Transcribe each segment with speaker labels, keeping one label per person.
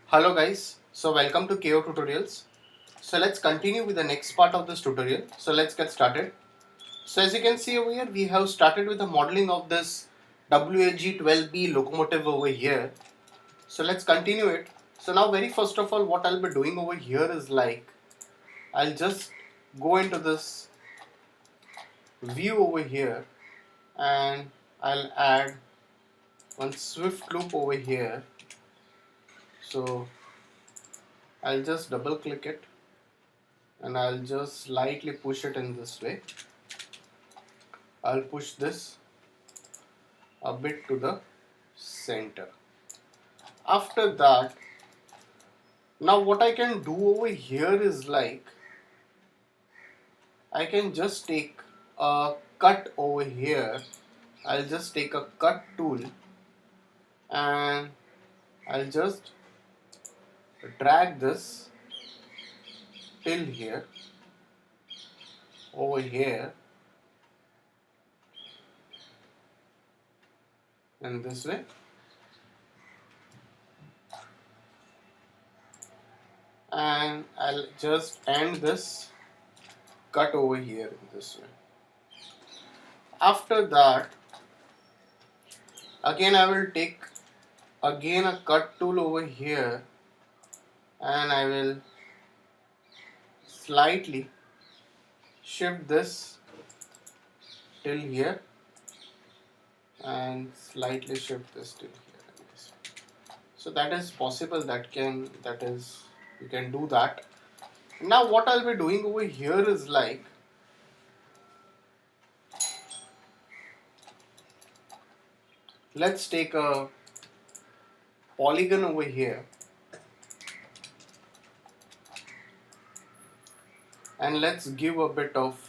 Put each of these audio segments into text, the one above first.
Speaker 1: Hello guys, so welcome to KO Tutorials. So let's continue with the next part of this tutorial. So let's get started. So as you can see over here, we have started with the modeling of this WAG12b locomotive over here. So let's continue it. So now very first of all, what I'll be doing over here is like, I'll just go into this view over here and I'll add one swift loop over here. So I'll just double click it and I'll just slightly push it in this way. I'll push this a bit to the center. After that, now what I can do over here is like, I can just take a cut over here. I'll just take a cut tool and I'll just drag this till here, over here, and this way. And I'll just end this cut over here in this way. After that, again I will take again a cut tool over here and I will slightly shift this till here and slightly shift this till here. So that is possible, you can do that. Now what I'll be doing over here is like, let's take a polygon over here and let's give a bit of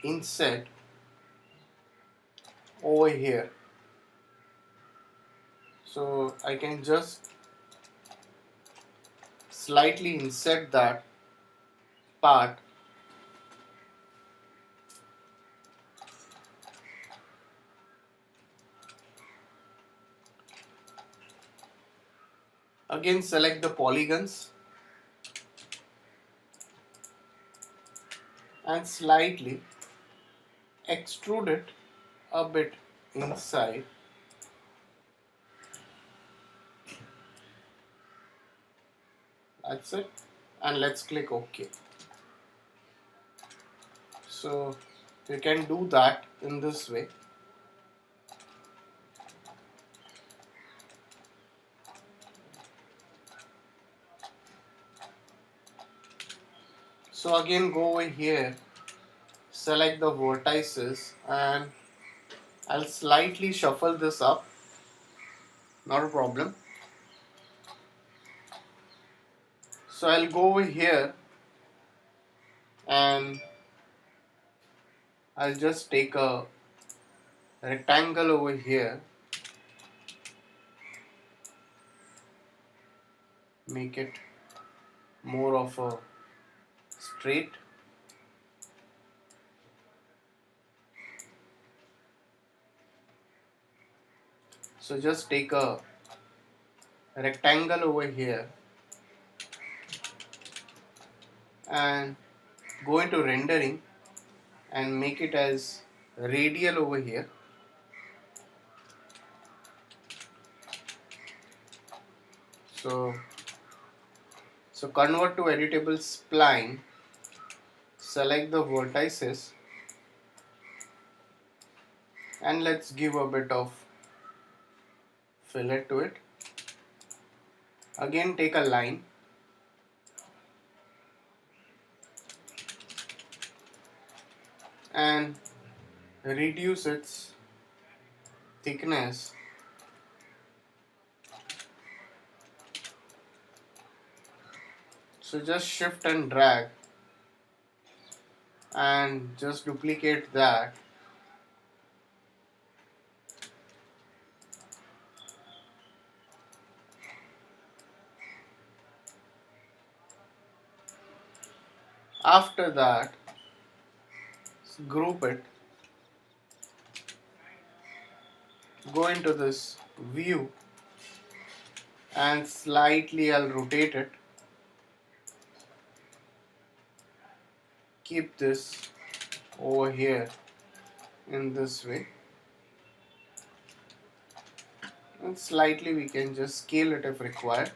Speaker 1: inset over here. So I can just slightly inset that part again, select the polygons and slightly extrude it a bit inside. That's it, and let's click OK. So you can do that in this way. So again, go over here, select the vertices, and I'll slightly shuffle this up, not a problem. So I'll go over here and I'll just take a rectangle over here, make it more of a straight. So just take a rectangle over here and go into rendering and make it as radial over here. So convert to editable spline, select the vertices and let's give a bit of fillet to it. Again, take a line and reduce its thickness so just shift and drag and just duplicate that. After that, group it, go into this view and slightly I'll rotate it. Keep this over here in this way, and slightly we can just scale it if required.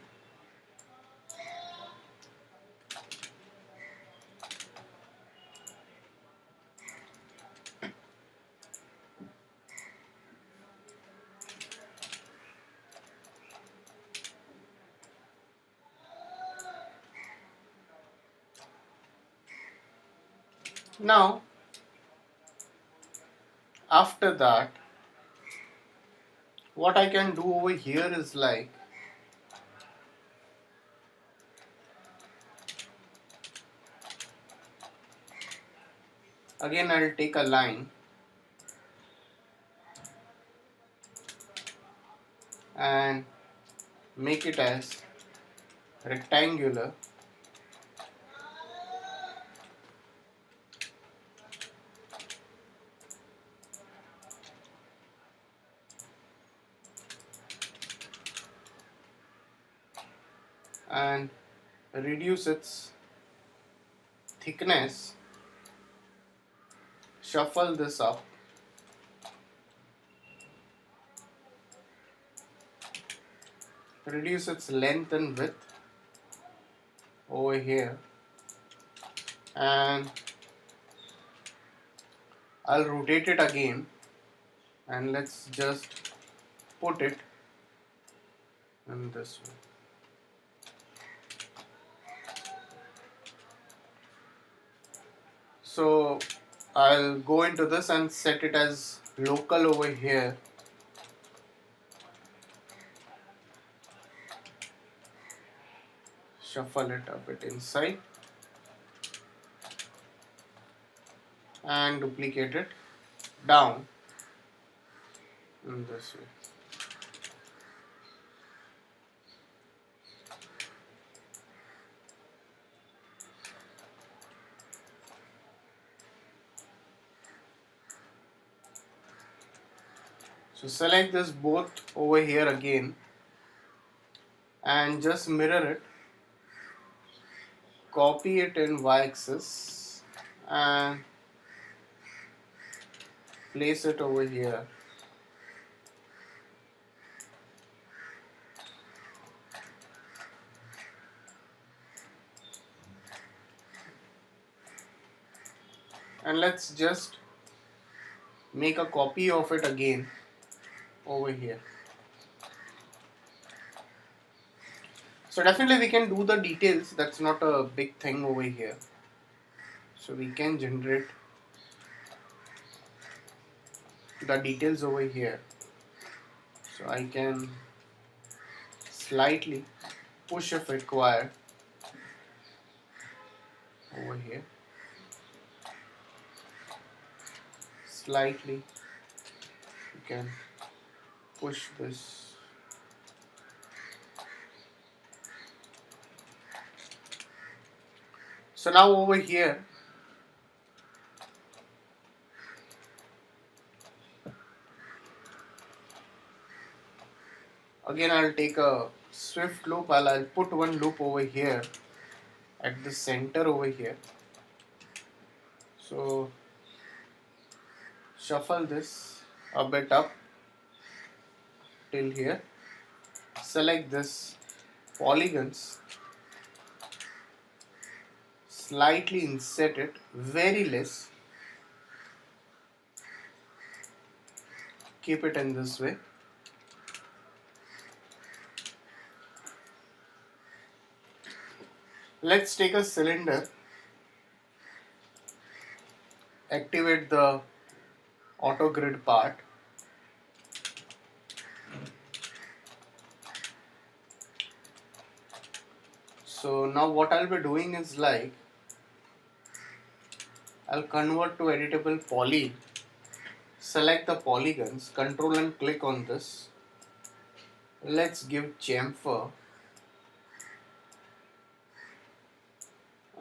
Speaker 1: Now after that, what I can do over here is like, again I'll take a line and make it as rectangular, and reduce its thickness, shuffle this up, reduce its length and width over here, and I'll rotate it again, and let's just put it in this way. So I'll go into this and set it as local over here. Shuffle it a bit inside and duplicate it down in this way. So select this both over here again and just mirror it, copy it in y-axis and place it over here. And let's just make a copy of it again over here. So definitely we can do the details, that's not a big thing over here. So we can generate the details over here. So I can slightly push if required over here. Slightly you can push this. So now over here, again I'll take a swift loop, I'll put one loop over here at the center over here. So shuffle this a bit up till here, select this polygons, slightly inset it, very less, keep it in this way. Let's take a cylinder, activate the auto grid part. So now what I'll be doing is like, I'll convert to editable poly, select the polygons, control and click on this. Let's give chamfer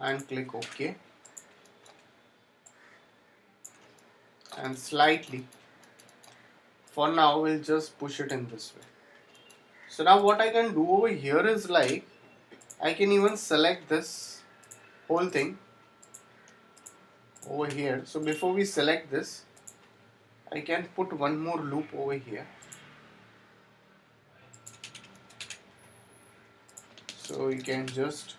Speaker 1: and click OK, and slightly, for now we'll just push it in this way. So now what I can do over here is like I can even select this whole thing over here. So before we select this, I can put one more loop over here. So you can just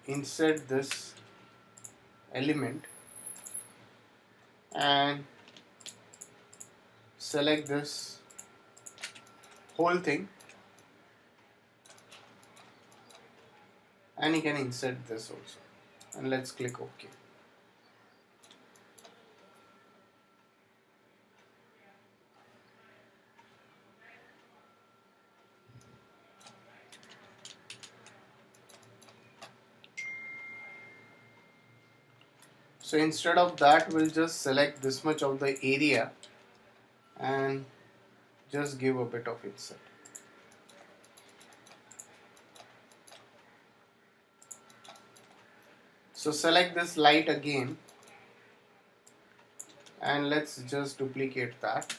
Speaker 1: insert this element and select this whole thing, and you can insert this also, and let's click OK. So instead of that, we'll just select this much of the area and just give a bit of insert. So select this light again and let's just duplicate that.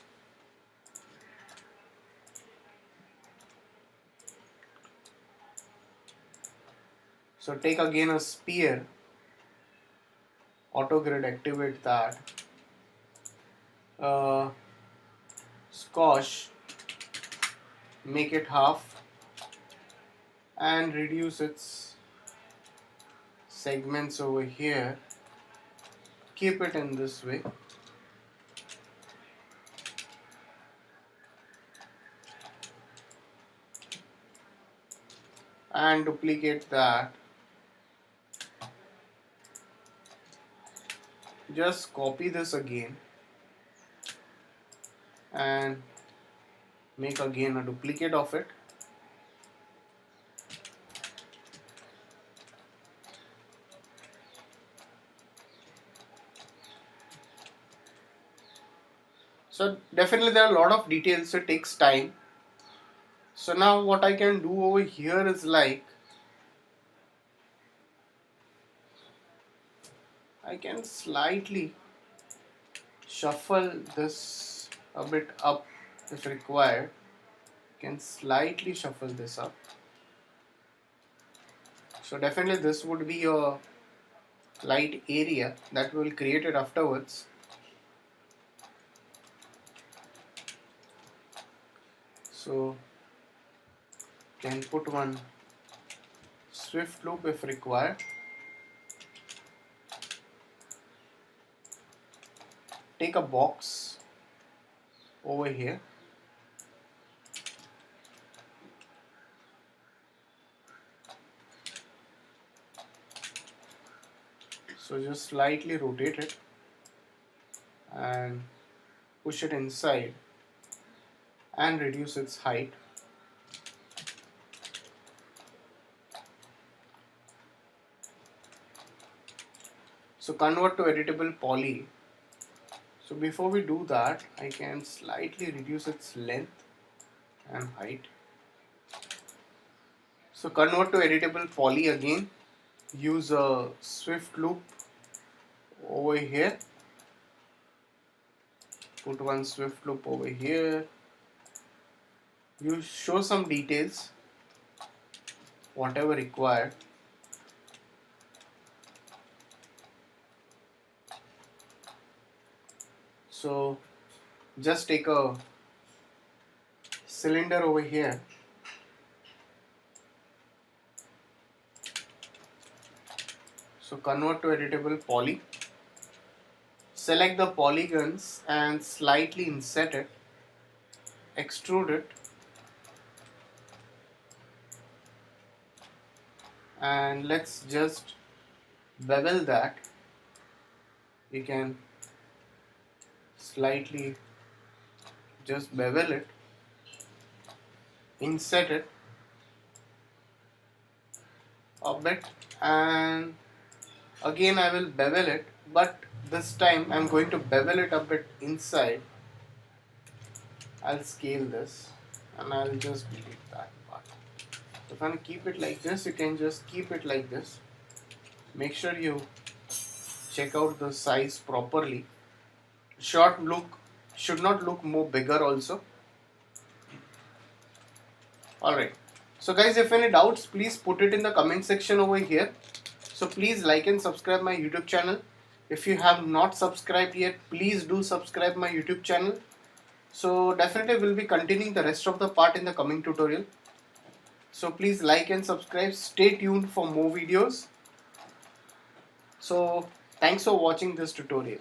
Speaker 1: So take again a sphere, auto grid, activate that, squash, make it half and reduce its segments over here, keep it in this way. And duplicate that. Just copy this again and make again a duplicate of it. So definitely there are a lot of details, so it takes time. So now what I can do over here is like I can slightly shuffle this a bit up if required. Can slightly shuffle this up. So definitely this would be a light area that will create it afterwards. So can put one swift loop if required. Take a box over here. So just slightly rotate it and push it inside and reduce its height. So convert to editable poly. So before we do that, I can slightly reduce its length and height. So convert to editable poly again. Use a swift loop over here. Put one swift loop over here. You show some details, whatever required. So just take a cylinder over here. So convert to editable poly. Select the polygons and slightly inset it. Extrude it. And let's just bevel that. You can slightly just bevel it, inset it a bit, and again I will bevel it, but this time I'm going to bevel it a bit inside. I'll scale this and I'll just delete that part. So if I keep it like this, you can just keep it like this. Make sure you check out the size properly. Should not look more bigger also. Alright. So guys, if any doubts, please put it in the comment section over here. So please like and subscribe my YouTube channel. If you have not subscribed yet, please do subscribe my YouTube channel. So definitely we'll be continuing the rest of the part in the coming tutorial. So please like and subscribe. Stay tuned for more videos. So thanks for watching this tutorial.